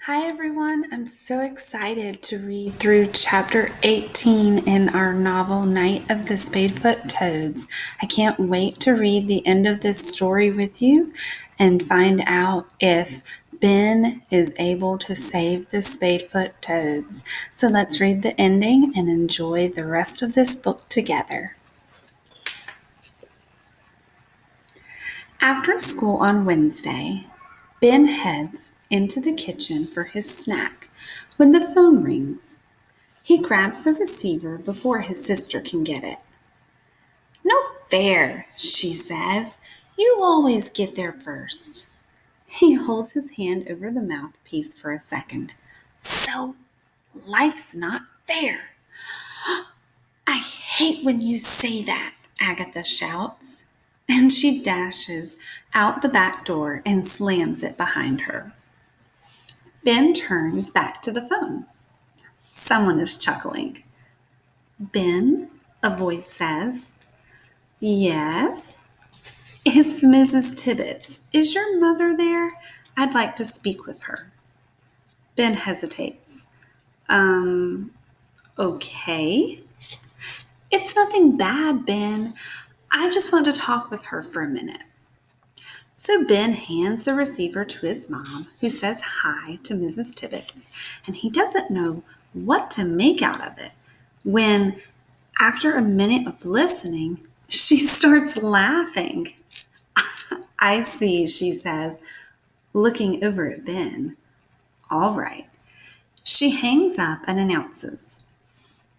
Hi everyone, I'm so excited to read through chapter 18 in our novel Night of the Spadefoot Toads. I can't wait to read the end of this story with you and find out if Ben is able to save the Spadefoot Toads. So let's read the ending and enjoy the rest of this book together. After school on Wednesday, Ben heads into the kitchen for his snack when the phone rings. He grabs the receiver before his sister can get it. "No fair," she says. "You always get there first." He holds his hand over the mouthpiece for a second. "So, life's not fair." "I hate when you say that," Agatha shouts, and she dashes out the back door and slams it behind her. Ben turns back to the phone. Someone is chuckling. "Ben," a voice says. "Yes?" "It's Mrs. Tibbets. Is your mother there? I'd like to speak with her." Ben hesitates. Okay. "It's nothing bad, Ben. I just want to talk with her for a minute." So Ben hands the receiver to his mom, who says hi to Mrs. Tibbets, and he doesn't know what to make out of it when, after a minute of listening, she starts laughing. "I see," she says, looking over at Ben. "All right." She hangs up and announces,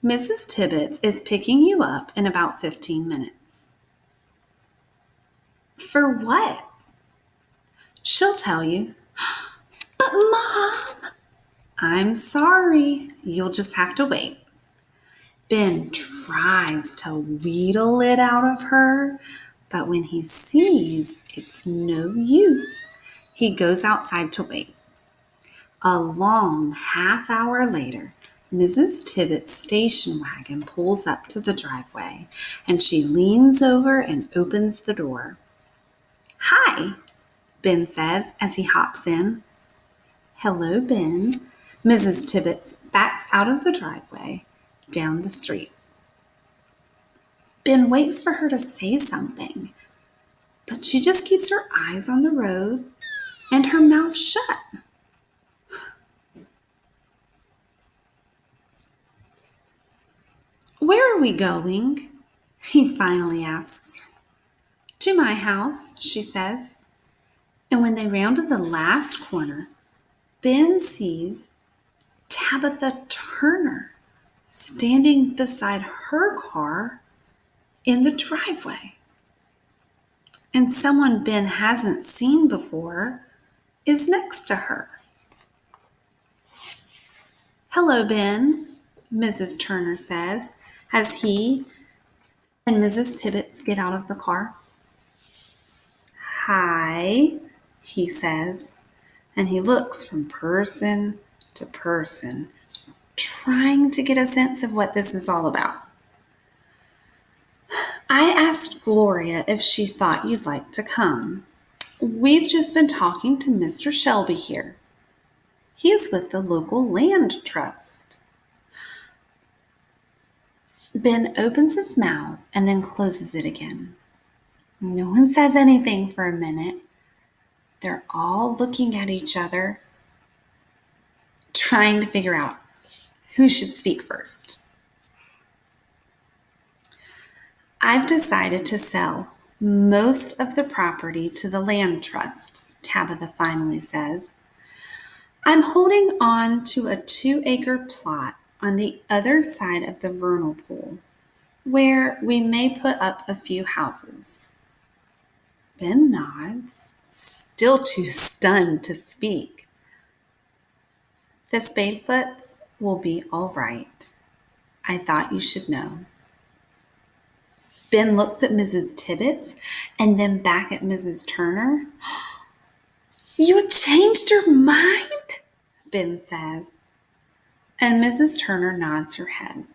"Mrs. Tibbets is picking you up in about 15 minutes. "For what?" "She'll tell you." "But Mom!" "I'm sorry. You'll just have to wait." Ben tries to wheedle it out of her, but when he sees it's no use, he goes outside to wait. A long half-hour later, Mrs. Tibbets' station wagon pulls up to the driveway, and she leans over and opens the door. "Hi," Ben says as he hops in. "Hello, Ben." Mrs. Tibbets backs out of the driveway down the street. Ben waits for her to say something, but she just keeps her eyes on the road and her mouth shut. "Where are we going?" he finally asks. "To my house," she says. And when they rounded the last corner, Ben sees Tabitha Turner standing beside her car in the driveway. And someone Ben hasn't seen before is next to her. "Hello, Ben," Mrs. Turner says as he and Mrs. Tibbets get out of the car. "Hi," he says, and he looks from person to person, trying to get a sense of what this is all about. "I asked Gloria if she thought you'd like to come. We've just been talking to Mr. Shelby here. He's with the local land trust." Ben opens his mouth and then closes it again. No one says anything for a minute. They're all looking at each other, trying to figure out who should speak first. "I've decided to sell most of the property to the land trust," Tabitha finally says. "I'm holding on to a 2-acre plot on the other side of the vernal pool, where we may put up a few houses." Ben nods, still too stunned to speak. "The Spadefoot will be all right. I thought you should know." Ben looks at Mrs. Tibbets and then back at Mrs. Turner. "You changed your mind?" Ben says. And Mrs. Turner nods her head.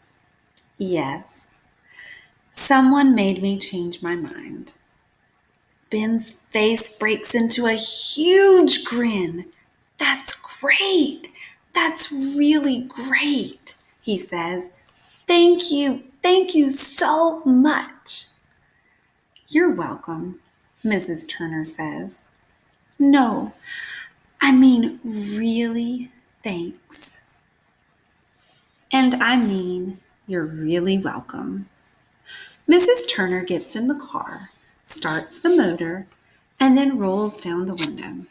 "Yes, someone made me change my mind." Ben's face breaks into a huge grin. "That's great. That's really great, he says. Thank you so much. You're welcome, Mrs. Turner says. No, I mean really thanks. And I mean you're really welcome. Mrs. Turner gets in the car, starts the motor, and then rolls down the window.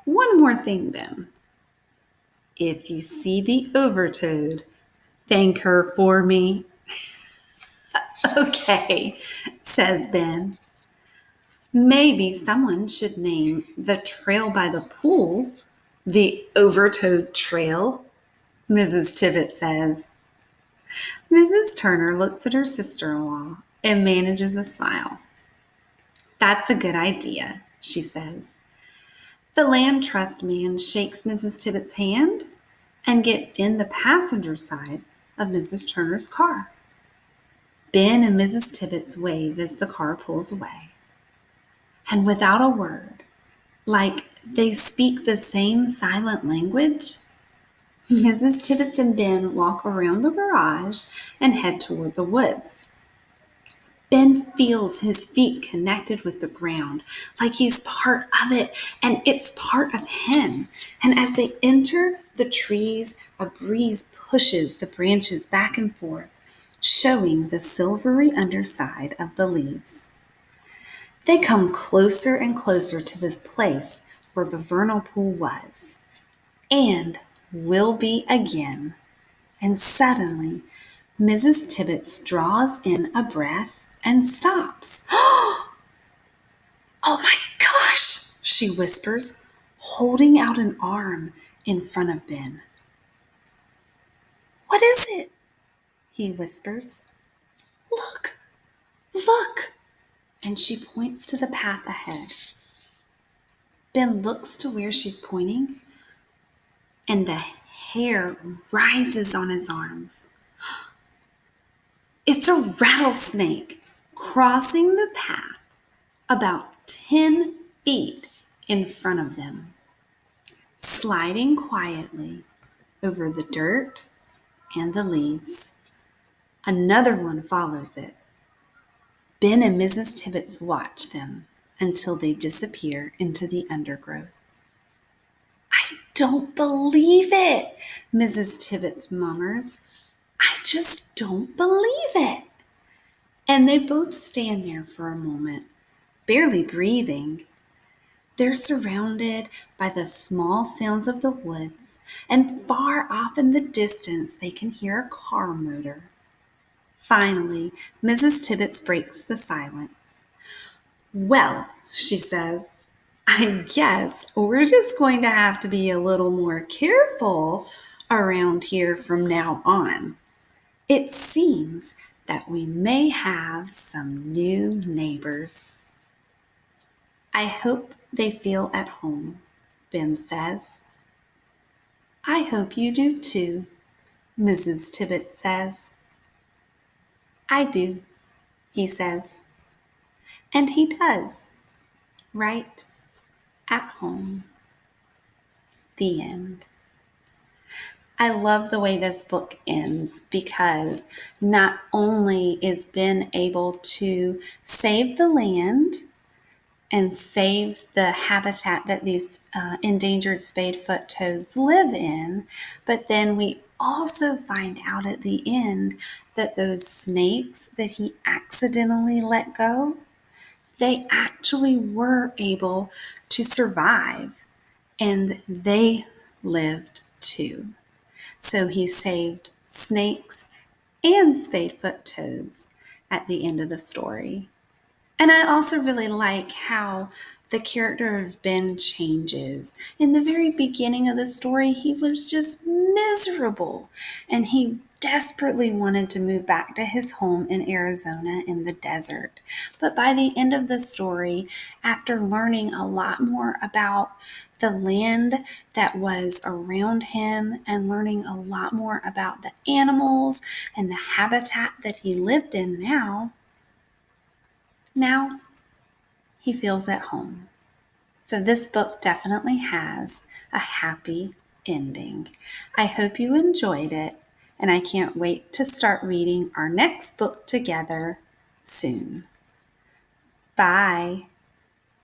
One more thing, Ben. If you see the overtoad, thank her for me. Okay, says Ben. Maybe someone should name the trail by the pool the Overtoad Trail, Mrs. Tibbet says. Mrs. Turner looks at her sister-in-law and manages a smile. That's a good idea, she says. The land trust man shakes Mrs. Tibbet's hand and gets in the passenger side of Mrs. Turner's car. Ben and Mrs. Tibbet wave as the car pulls away. And without a word, like they speak the same silent language, Mrs. Tibbet and Ben walk around the garage and head toward the woods. Ben feels his feet connected with the ground, like he's part of it and it's part of him. And as they enter the trees, a breeze pushes the branches back and forth, showing the silvery underside of the leaves. They come closer and closer to this place where the vernal pool was, and will be again. And suddenly, Mrs. Tibbet draws in a breath and stops. Oh my gosh, she whispers, holding out an arm in front of Ben. What is it? He whispers. Look, look. And she points to the path ahead. Ben looks to where she's pointing, and the hair rises on his arms. It's a rattlesnake crossing the path about 10 feet in front of them, sliding quietly over the dirt and the leaves. Another one follows it. Ben and Mrs. Tibbet watch them until they disappear into the undergrowth. I don't believe it, Mrs. Tibbet murmurs. I just don't believe it. And they both stand there for a moment, barely breathing. They're surrounded by the small sounds of the woods, and far off in the distance they can hear a car motor. Finally, Mrs. Tibbet breaks the silence. Well, she says, I guess we're just going to have to be a little more careful around here from now on. It seems that we may have some new neighbors. I hope they feel at home, Ben says. I hope you do too, Mrs. Tibbet says. I do, he says. And he does, right at home. The end. I love the way this book ends because not only is Ben able to save the land and save the habitat that these endangered spadefoot toads live in, but then we also find out at the end that those snakes that he accidentally let go, they actually were able to survive, and they lived too. So he saved snakes and spadefoot toads at the end of the story. And I also really like how the character of Ben changes. In the very beginning of the story, he was just miserable, and he desperately wanted to move back to his home in Arizona in the desert. But by the end of the story, after learning a lot more about the land that was around him and learning a lot more about the animals and the habitat that he lived in now he feels at home. So this book definitely has a happy ending. I hope you enjoyed it, and I can't wait to start reading our next book together soon. Bye.